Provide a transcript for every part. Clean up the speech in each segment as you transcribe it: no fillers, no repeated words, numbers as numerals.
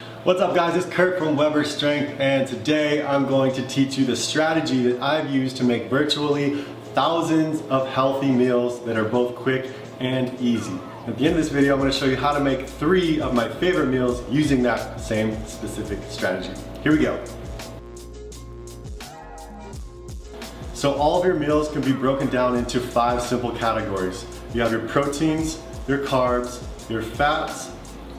What's up guys, it's Kurt from Weber Strength, and today I'm going to teach you the strategy that I've used to make virtually thousands of healthy meals that are both quick and easy. At the end of this video, I'm going to show you how to make 3 of my favorite meals using that same specific strategy. Here we go. So all of your meals can be broken down into 5 simple categories. You have your proteins, your carbs, your fats,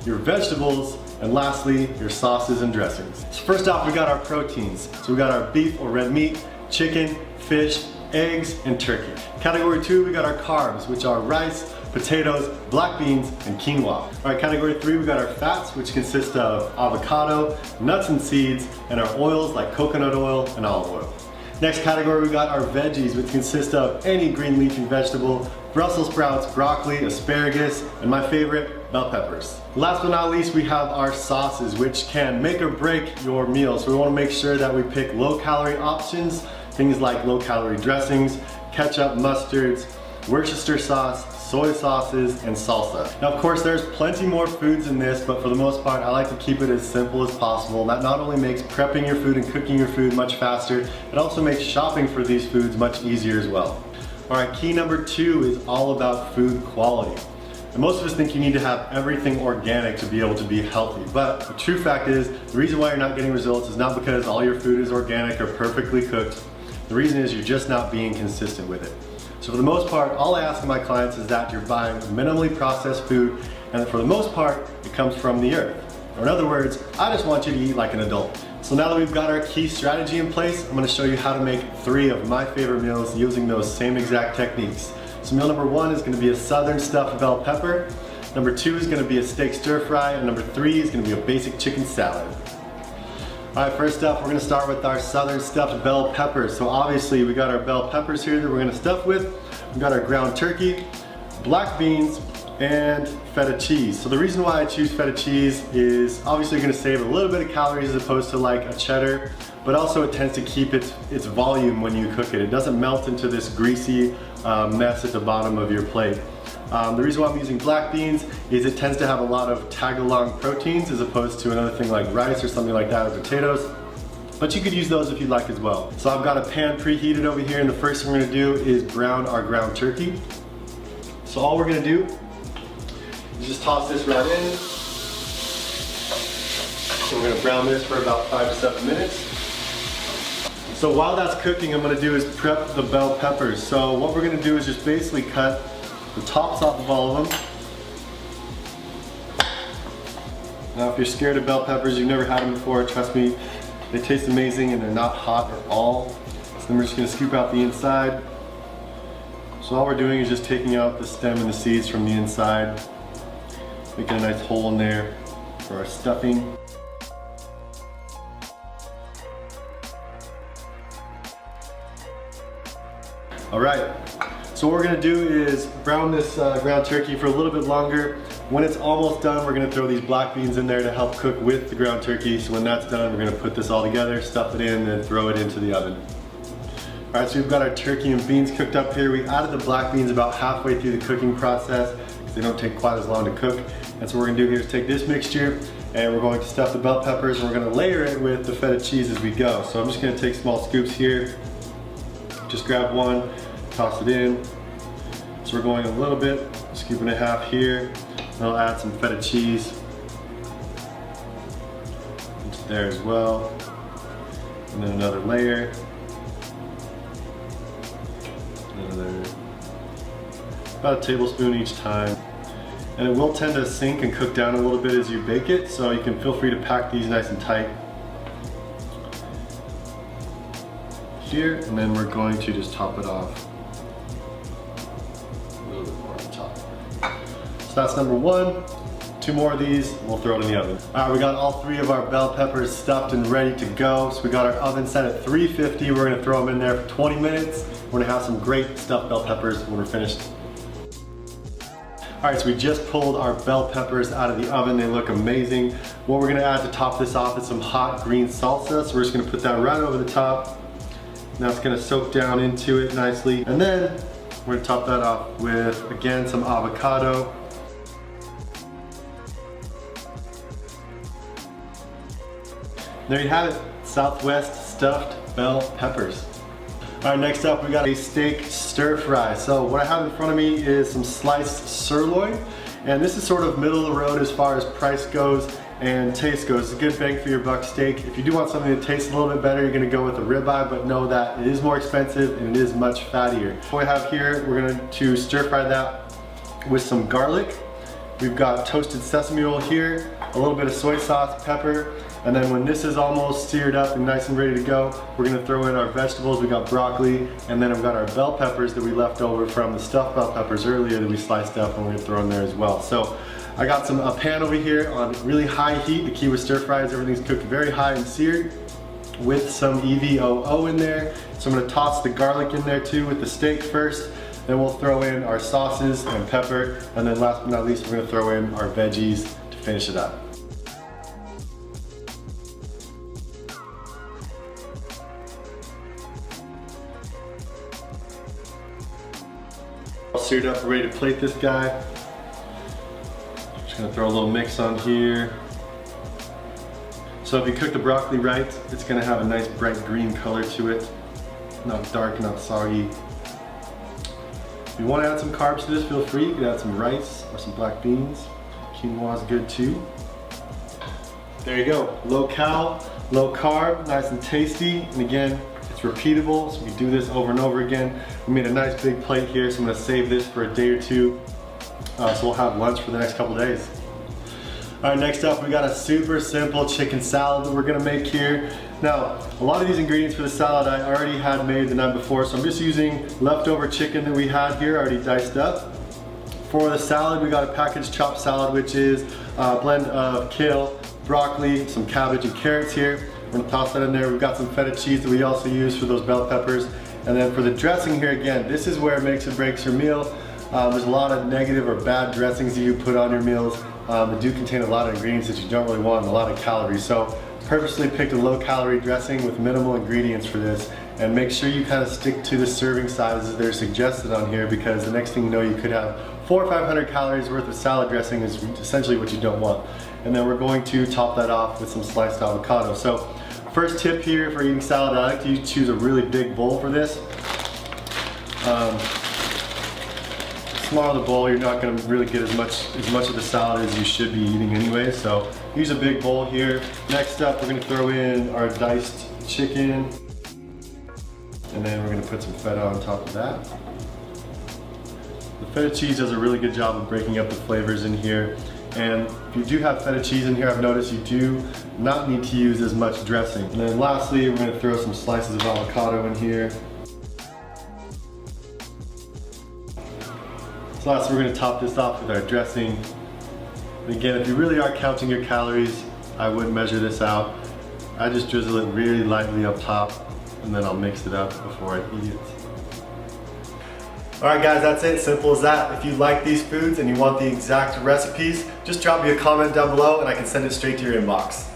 your vegetables, and lastly, your sauces and dressings. So first off, we got our proteins. So we got our beef or red meat, chicken, fish, eggs, and turkey. Category 2, we got our carbs, which are rice, potatoes, black beans, and quinoa. All right, category 3, we got our fats, which consist of avocado, nuts and seeds, and our oils like coconut oil and olive oil. Next category, we got our veggies, which consist of any green leafy vegetable, Brussels sprouts, broccoli, asparagus, and my favorite, bell peppers. Last but not least, we have our sauces, which can make or break your meal. So we want to make sure that we pick low-calorie options, things like low-calorie dressings, ketchup, mustards, Worcestershire sauce, soy sauces, and salsa. Now, of course, there's plenty more foods in this, but for the most part, I like to keep it as simple as possible. That not only makes prepping your food and cooking your food much faster, it also makes shopping for these foods much easier as well. All right, key number 2 is all about food quality. And most of us think you need to have everything organic to be able to be healthy, but the true fact is, the reason why you're not getting results is not because all your food is organic or perfectly cooked. The reason is you're just not being consistent with it. So for the most part, all I ask of my clients is that you're buying minimally processed food, and that for the most part, it comes from the earth. Or in other words, I just want you to eat like an adult. So now that we've got our key strategy in place, I'm gonna show you how to make 3 of my favorite meals using those same exact techniques. So meal number 1 is gonna be a southern stuffed bell pepper. Number 2 is gonna be a steak stir fry, and number 3 is gonna be a basic chicken salad. All right, first up, we're gonna start with our southern stuffed bell peppers. So obviously we got our bell peppers here that we're gonna stuff with. We got our ground turkey, black beans, and feta cheese. So the reason why I choose feta cheese is obviously you're gonna save a little bit of calories as opposed to like a cheddar, but also it tends to keep its volume when you cook it. It doesn't melt into this greasy mess at the bottom of your plate. The reason why I'm using black beans is it tends to have a lot of tag-along proteins as opposed to another thing like rice or something like that, or potatoes. But you could use those if you'd like as well. So I've got a pan preheated over here, and the first thing we're gonna do is brown our ground turkey. So all we're gonna do is just toss this right in. So we're gonna brown this for about 5 to 7 minutes. So while that's cooking, I'm gonna do is prep the bell peppers. So what we're gonna do is just basically cut the tops off of all of them. Now if you're scared of bell peppers, you've never had them before, trust me, they taste amazing and they're not hot at all. So then we're just gonna scoop out the inside. So all we're doing is just taking out the stem and the seeds from the inside, making a nice hole in there for our stuffing. All right. So what we're gonna do is brown this ground turkey for a little bit longer. When it's almost done, we're gonna throw these black beans in there to help cook with the ground turkey. So when that's done, we're gonna put this all together, stuff it in, and throw it into the oven. All right, so we've got our turkey and beans cooked up here. We added the black beans about halfway through the cooking process because they don't take quite as long to cook. And so what we're gonna do here is take this mixture and we're going to stuff the bell peppers and we're gonna layer it with the feta cheese as we go. So I'm just gonna take small scoops here. Just grab one, toss it in. So we're going a little bit, scooping it half here. And I'll add some feta cheese into there as well. And then another layer. Another, about a tablespoon each time. And it will tend to sink and cook down a little bit as you bake it, so you can feel free to pack these nice and tight here, and then we're going to just top it off a little bit more on the top. So that's number 1. 2 more of these, and we'll throw it in the oven. All right, we got all 3 of our bell peppers stuffed and ready to go. So we got our oven set at 350. We're gonna throw them in there for 20 minutes. We're gonna have some great stuffed bell peppers when we're finished. All right, so we just pulled our bell peppers out of the oven. They look amazing. What we're gonna add to top this off is some hot green salsa. So we're just gonna put that right over the top. Now it's gonna soak down into it nicely. And then we're gonna top that off with, again, some avocado. There you have it, Southwest stuffed bell peppers. All right, next up we got a steak stir fry. So what I have in front of me is some sliced sirloin, and this is sort of middle of the road as far as price goes and taste goes. It's a good bang for your buck steak. If you do want something that tastes a little bit better, you're gonna go with a ribeye, but know that it is more expensive and it is much fattier. What we have here, we're going to stir fry that with some garlic. We've got toasted sesame oil here, a little bit of soy sauce, pepper, and then when this is almost seared up and nice and ready to go, we're gonna throw in our vegetables. We got broccoli, and then I've got our bell peppers that we left over from the stuffed bell peppers earlier that we sliced up, and we're gonna throw in there as well. So I got a pan over here on really high heat. The key with stir fry is everything's cooked very high and seared with some EVOO in there. So I'm gonna toss the garlic in there too with the steak first. Then we'll throw in our sauces and pepper, and then last but not least, we're gonna throw in our veggies to finish it up. All seared up, ready to plate this guy. Just gonna throw a little mix on here. So if you cook the broccoli right, it's gonna have a nice bright green color to it. Not dark, not soggy. If you want to add some carbs to this, feel free. You can add some rice or some black beans. Quinoa is good too. There you go. Low cal, low carb, nice and tasty. And again, it's repeatable, so we do this over and over again. We made a nice big plate here, so I'm gonna save this for a day or two. So we'll have lunch for the next couple days. All right, next up, we got a super simple chicken salad that we're gonna make here. Now, a lot of these ingredients for the salad I already had made the night before, so I'm just using leftover chicken that we had here, already diced up. For the salad, we got a packaged chopped salad, which is a blend of kale, broccoli, some cabbage and carrots here. We're gonna toss that in there. We've got some feta cheese that we also use for those bell peppers. And then for the dressing here, again, this is where it makes or breaks your meal. There's a lot of negative or bad dressings that you put on your meals. They do contain a lot of ingredients that you don't really want and a lot of calories. So purposely picked a low calorie dressing with minimal ingredients for this, and make sure you kind of stick to the serving sizes that are suggested on here, because the next thing you know, you could have 400 or 500 calories worth of salad dressing is essentially what you don't want. And then we're going to top that off with some sliced avocado. So first tip here for eating salad, I like to choose a really big bowl for this. Smaller the bowl, you're not going to really get as much of the salad as you should be eating anyway. So use a big bowl here. Next up, we're going to throw in our diced chicken, and then we're going to put some feta on top of that. The feta cheese does a really good job of breaking up the flavors in here. And if you do have feta cheese in here, I've noticed you do not need to use as much dressing. And then lastly, we're going to throw some slices of avocado in here. So lastly, we're going to top this off with our dressing. And again, if you really are counting your calories, I would measure this out. I just drizzle it really lightly up top, and then I'll mix it up before I eat it. Alright guys, that's it, simple as that. If you like these foods and you want the exact recipes, just drop me a comment down below and I can send it straight to your inbox.